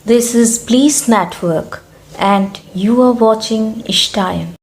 This is Bliss Network and you are watching Ishtayan.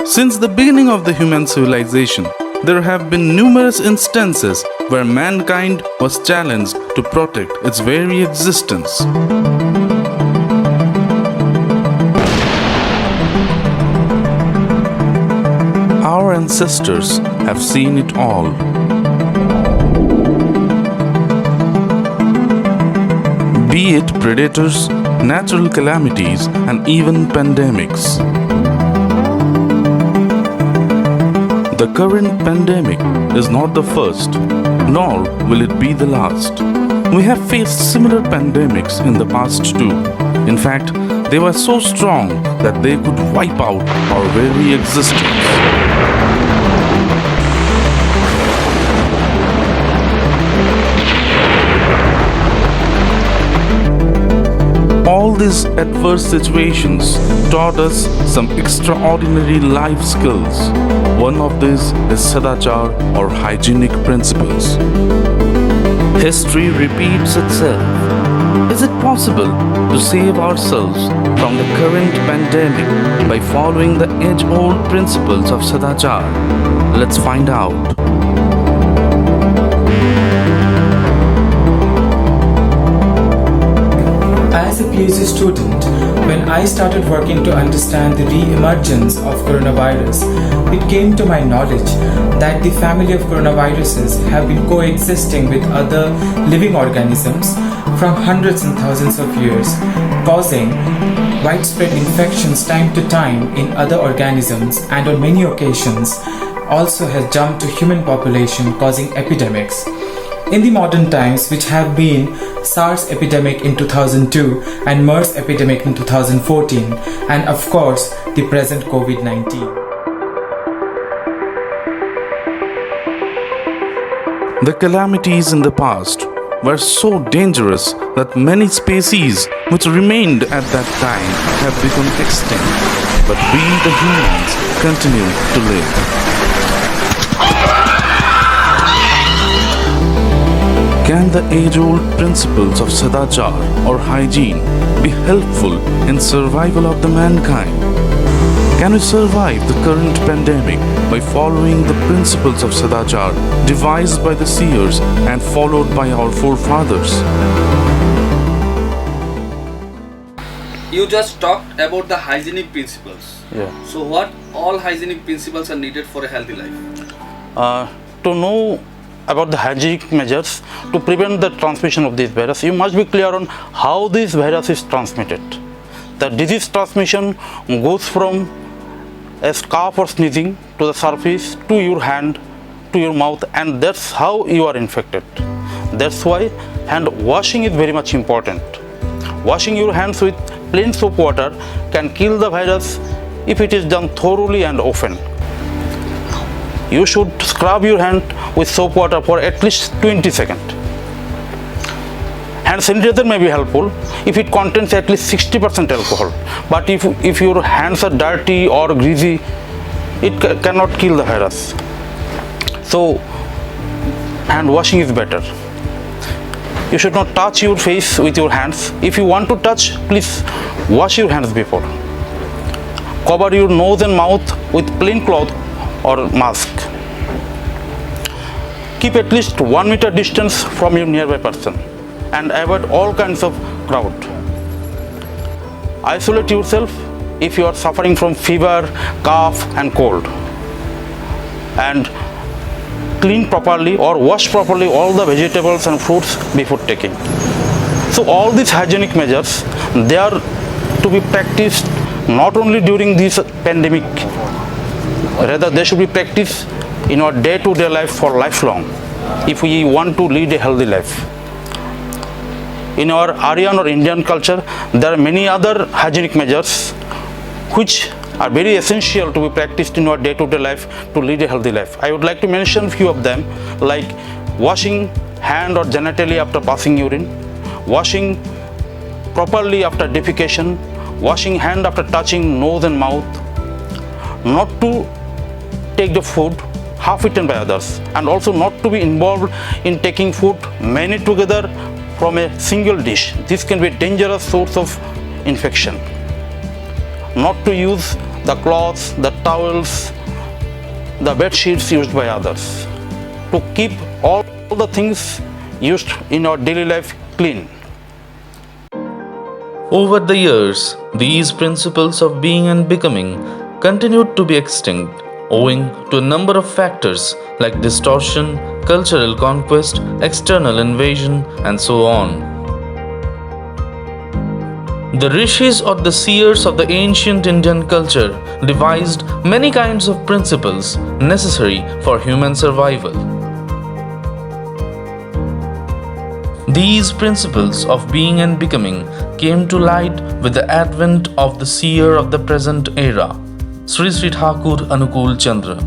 Since the beginning of the human civilization, there have been numerous instances where mankind was challenged to protect its very existence. Our ancestors have seen it all. Be it predators, natural calamities, and even pandemics. The current pandemic is not the first, nor will it be the last. We have faced similar pandemics in the past too. In fact, they were so strong that they could wipe out our very existence. All these adverse situations taught us some extraordinary life skills. One of these is sadaachaar or hygienic principles. History repeats itself. Is it possible to save ourselves from the current pandemic by following the age-old principles of sadaachaar? Let's find out. As a PhD student, when I started working to understand the re-emergence of coronavirus, it came to my knowledge that the family of coronaviruses have been coexisting with other living organisms from hundreds and thousands of years, causing widespread infections time to time in other organisms, and on many occasions also has jumped to human population, causing epidemics. In the modern times, which have been SARS epidemic in 2002 and MERS epidemic in 2014, and of course the present COVID-19. The calamities in the past were so dangerous that many species which remained at that time have become extinct, but we the humans continue to live. Can the age-old principles of sadaachaar or hygiene be helpful in survival of the mankind? Can we survive the current pandemic by following the principles of sadaachaar devised by the seers and followed by our forefathers? You just talked about the hygienic principles. Yeah. So what all hygienic principles are needed for a healthy life? To know about the hygienic measures to prevent the transmission of this virus, you must be clear on how this virus is transmitted. The disease transmission goes from a cough or sneezing to the surface, to your hand, to your mouth, and that's how you are infected. That's why hand washing is very much important. Washing your hands with plain soap water can kill the virus if it is done thoroughly and often. You should scrub your hand with soap water for at least 20 seconds. Hand sanitizer may be helpful if it contains at least 60% alcohol, but if your hands are dirty or greasy, it cannot kill the virus. So hand washing is better. You should not touch your face with your hands. If you want to touch, please wash your hands before. Cover your nose and mouth with plain cloth or mask. Keep at least 1 meter distance from your nearby person and avoid all kinds of crowd. Isolate yourself if you are suffering from fever, cough and cold. And clean properly or wash properly all the vegetables and fruits before taking. So all these hygienic measures, they are to be practiced not only during this pandemic, rather they should be practiced in our day-to-day life for lifelong if we want to lead a healthy life. In our Aryan or Indian culture, there are many other hygienic measures which are very essential to be practiced in our day-to-day life to lead a healthy life. I would like to mention a few of them, like washing hand or genitally after passing urine, washing properly after defecation, washing hand after touching nose and mouth, not to take the food half-eaten by others, and also not to be involved in taking food many together from a single dish. This can be a dangerous source of infection. Not to use the cloths, the towels, the bed sheets used by others. To keep all the things used in our daily life clean. Over the years, these principles of being and becoming continued to be extinct owing to a number of factors like distortion, cultural conquest, external invasion, and so on. The rishis or the seers of the ancient Indian culture devised many kinds of principles necessary for human survival. These principles of being and becoming came to light with the advent of the seer of the present era, Sree Sree Thakur Anukulchandra.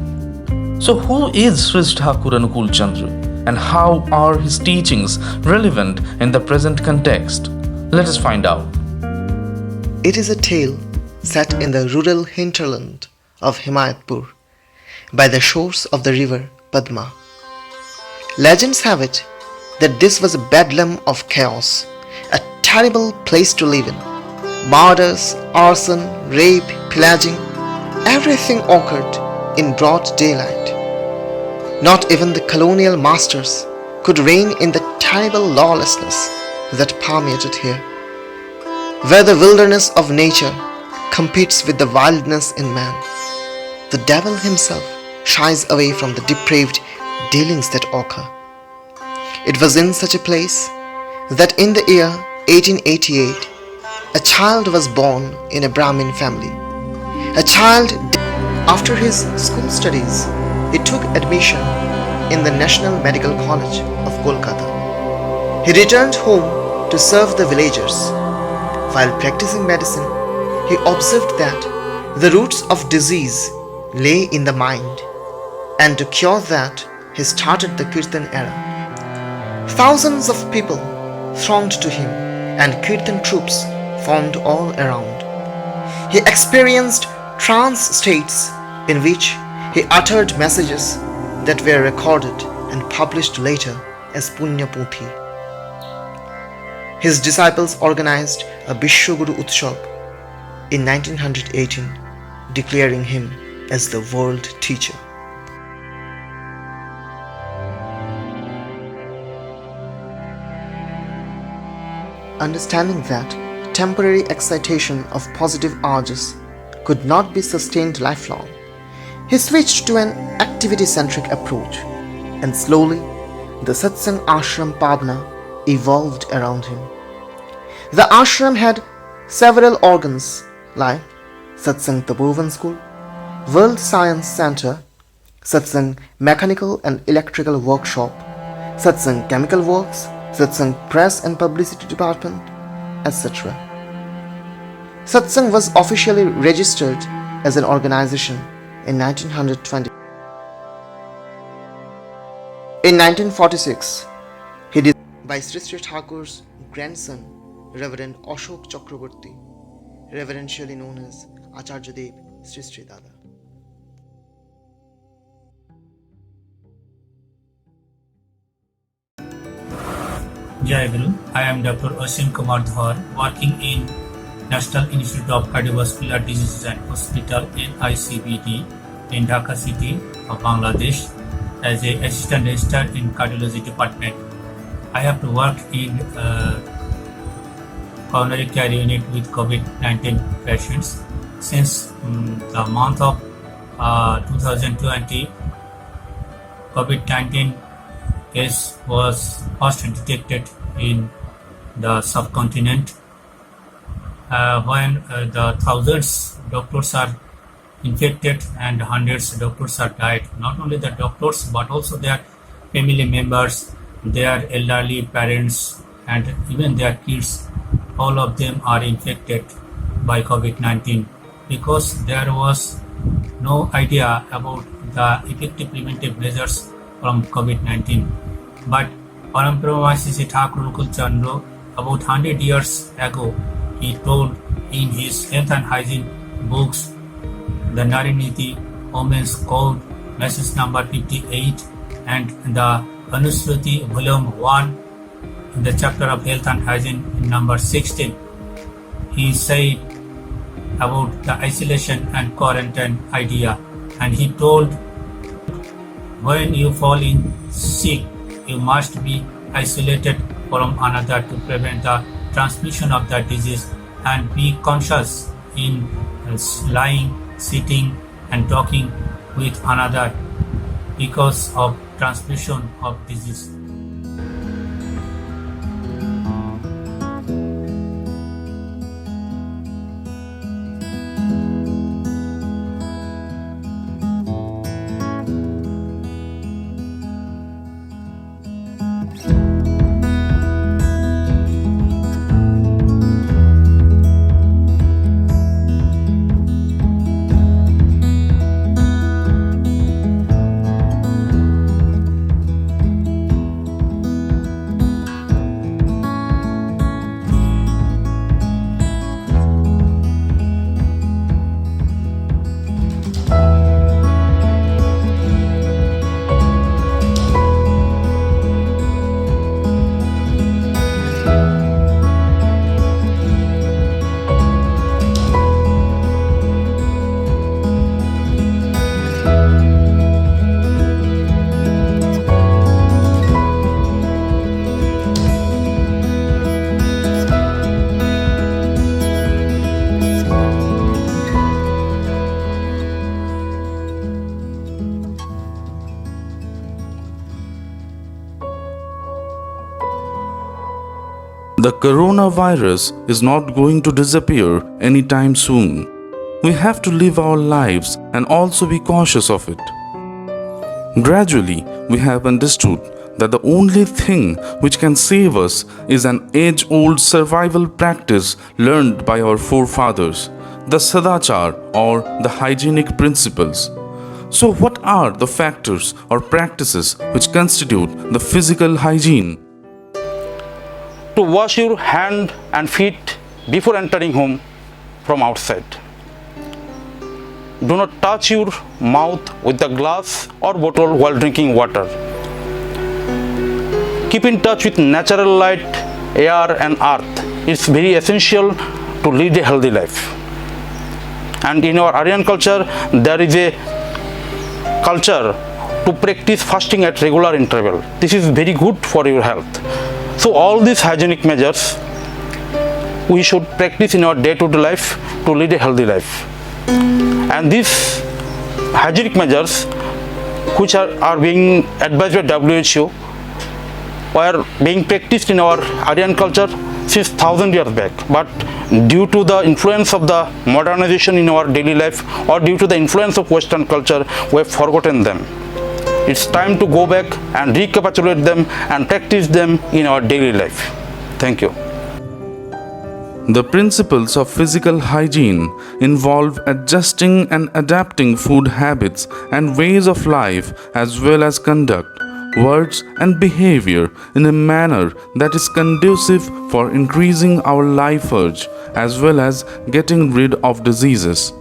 So who is Sree Sree Thakur Anukulchandra and how are his teachings relevant in the present context? Let us find out. It is a tale set in the rural hinterland of Himayatpur by the shores of the river Padma. Legends have it that this was a bedlam of chaos, a terrible place to live in. Murders, arson, rape, pillaging, everything occurred in broad daylight. Not even the colonial masters could reign in the terrible lawlessness that permeated here, where the wilderness of nature competes with the wildness in man. The devil himself shies away from the depraved dealings that occur. It was in such a place that in the year 1888, a child was born in a Brahmin family. A child, after his school studies, he took admission in the National Medical College of Kolkata. He returned home to serve the villagers. While practicing medicine, he observed that the roots of disease lay in the mind, and to cure that, he started the Kirtan era. Thousands of people thronged to him, and Kirtan troops formed all around. He experienced trance states in which he uttered messages that were recorded and published later as Punya Puthi. His disciples organized a Bishwaguru Utsav in 1918, declaring him as the world teacher. Understanding that temporary excitation of positive urges could not be sustained lifelong, he switched to an activity-centric approach, and slowly the Satsang Ashram Pavna evolved around him. The ashram had several organs like Satsang Tapovan School, World Science Center, Satsang Mechanical and Electrical Workshop, Satsang Chemical Works, Satsang Press and Publicity Department, etc. Satsang was officially registered as an organization in 1920. In 1946, he did by Sree Sree Thakur's grandson, Reverend Ashok Chakraborty, reverentially known as Acharya Dev Sree Sree Dada. Jai Guru. I am Dr. Ashim Kumar Dhar, working in National Institute of Cardiovascular Diseases and Hospital NICBD in Dhaka city of Bangladesh as an assistant registrar in cardiology department. I have to work in coronary care unit with COVID-19 patients since the month of 2020. COVID-19 case was first detected in the subcontinent when the thousands doctors are infected and hundreds doctors are died. Not only the doctors but also their family members, their elderly parents and even their kids, all of them are infected by COVID-19 because there was no idea about the effective preventive measures from COVID-19. But Paramparama Sree Sree Thakur Anukulchandra, about 100 years ago, he told in his health and hygiene books, the Nari Niti, Women's Code, message number 58, and the Anusruti, volume 1, in the chapter of health and hygiene, number 16. He said about the isolation and quarantine idea, and he told, when you fall in sick, you must be isolated from another to prevent the transmission of the disease, and be conscious in lying, sitting and talking with another because of transmission of disease. The coronavirus is not going to disappear anytime soon. We have to live our lives and also be cautious of it. Gradually, we have understood that the only thing which can save us is an age-old survival practice learned by our forefathers, the sadaachaar or the hygienic principles. So what are the factors or practices which constitute the physical hygiene? To wash your hand and feet before entering home from outside. Do not touch your mouth with the glass or bottle while drinking water. Keep in touch with natural light, air and earth. It's very essential to lead a healthy life. And in our Aryan culture, there is a culture to practice fasting at regular interval. This is very good for your health. So all these hygienic measures we should practice in our day-to-day life to lead a healthy life. And these hygienic measures which are being advised by WHO were being practiced in our Aryan culture since 1000 years back. But due to the influence of the modernization in our daily life or due to the influence of Western culture, we have forgotten them. It's time to go back and recapitulate them and practice them in our daily life. Thank you. The principles of physical hygiene involve adjusting and adapting food habits and ways of life as well as conduct, words and behavior in a manner that is conducive for increasing our life urge as well as getting rid of diseases.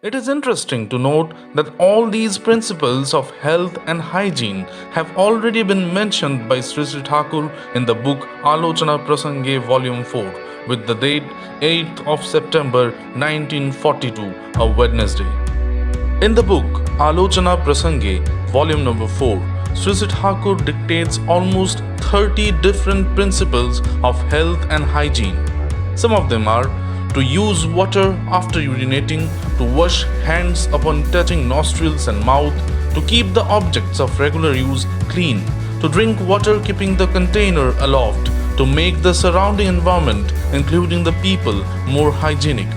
It is interesting to note that all these principles of health and hygiene have already been mentioned by Sree Sree Thakur in the book Alochana Prasange Volume 4 with the date 8th of September 1942, a Wednesday. In the book Alochana Prasange Volume number 4, Sree Sree Thakur dictates almost 30 different principles of health and hygiene. Some of them are to use water after urinating, to wash hands upon touching nostrils and mouth, to keep the objects of regular use clean, to drink water keeping the container aloft, to make the surrounding environment, including the people, more hygienic.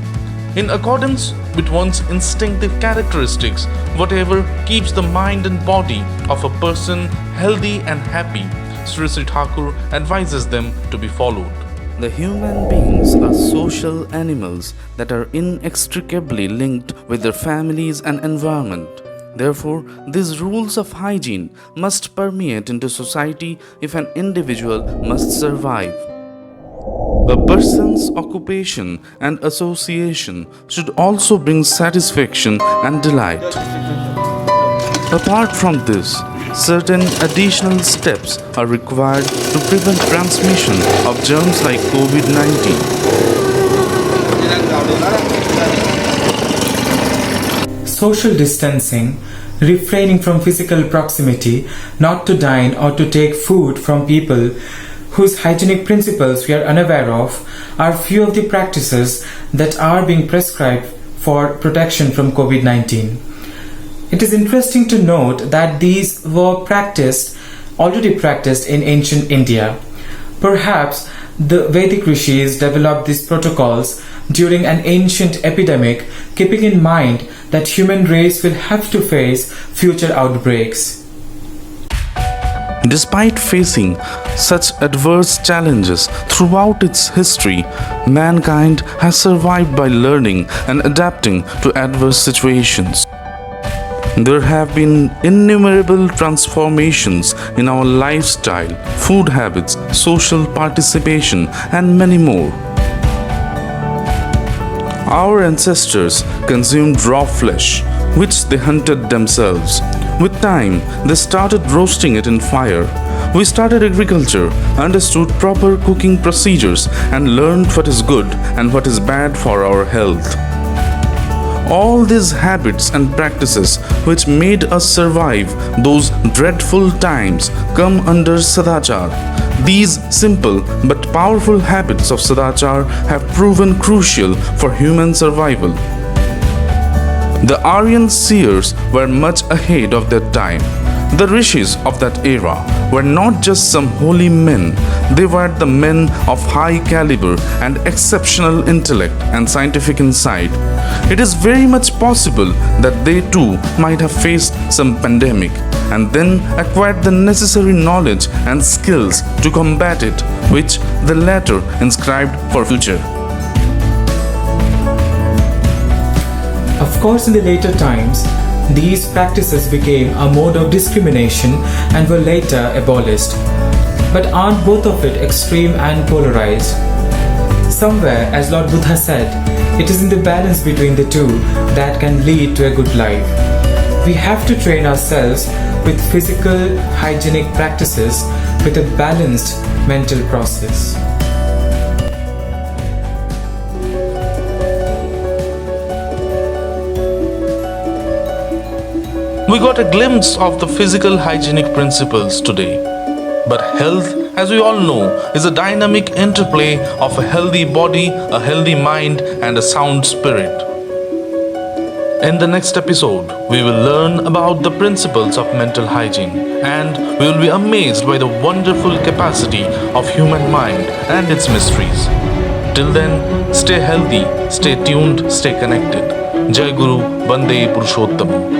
In accordance with one's instinctive characteristics, whatever keeps the mind and body of a person healthy and happy, Sree Sree Thakur advises them to be followed. The human beings are social animals that are inextricably linked with their families and environment. Therefore, these rules of hygiene must permeate into society if an individual must survive. A person's occupation and association should also bring satisfaction and delight. Apart from this, certain additional steps are required to prevent transmission of germs like COVID-19. Social distancing, refraining from physical proximity, not to dine or to take food from people whose hygienic principles we are unaware of, are few of the practices that are being prescribed for protection from COVID-19. It is interesting to note that these were already practiced in ancient India. Perhaps the Vedic rishis developed these protocols during an ancient epidemic, keeping in mind that human race will have to face future outbreaks. Despite facing such adverse challenges throughout its history, mankind has survived by learning and adapting to adverse situations. There have been innumerable transformations in our lifestyle, food habits, social participation, and many more. Our ancestors consumed raw flesh, which they hunted themselves. With time, they started roasting it in fire. We started agriculture, understood proper cooking procedures, and learned what is good and what is bad for our health. All these habits and practices which made us survive those dreadful times come under sadaachaar. These simple but powerful habits of sadaachaar have proven crucial for human survival. The Aryan seers were much ahead of their time. The rishis of that era were not just some holy men, they were the men of high caliber and exceptional intellect and scientific insight. It is very much possible that they too might have faced some pandemic and then acquired the necessary knowledge and skills to combat it, which the latter inscribed for future. Of course, in the later times, these practices became a mode of discrimination and were later abolished. But aren't both of it extreme and polarized? Somewhere, as Lord Buddha said, it is in the balance between the two that can lead to a good life. We have to train ourselves with physical hygienic practices with a balanced mental process. We got a glimpse of the physical hygienic principles today. But health, as we all know, is a dynamic interplay of a healthy body, a healthy mind, and a sound spirit. In the next episode, we will learn about the principles of mental hygiene and we will be amazed by the wonderful capacity of human mind and its mysteries. Till then, stay healthy, stay tuned, stay connected. Jai Guru, Vande Purushottam.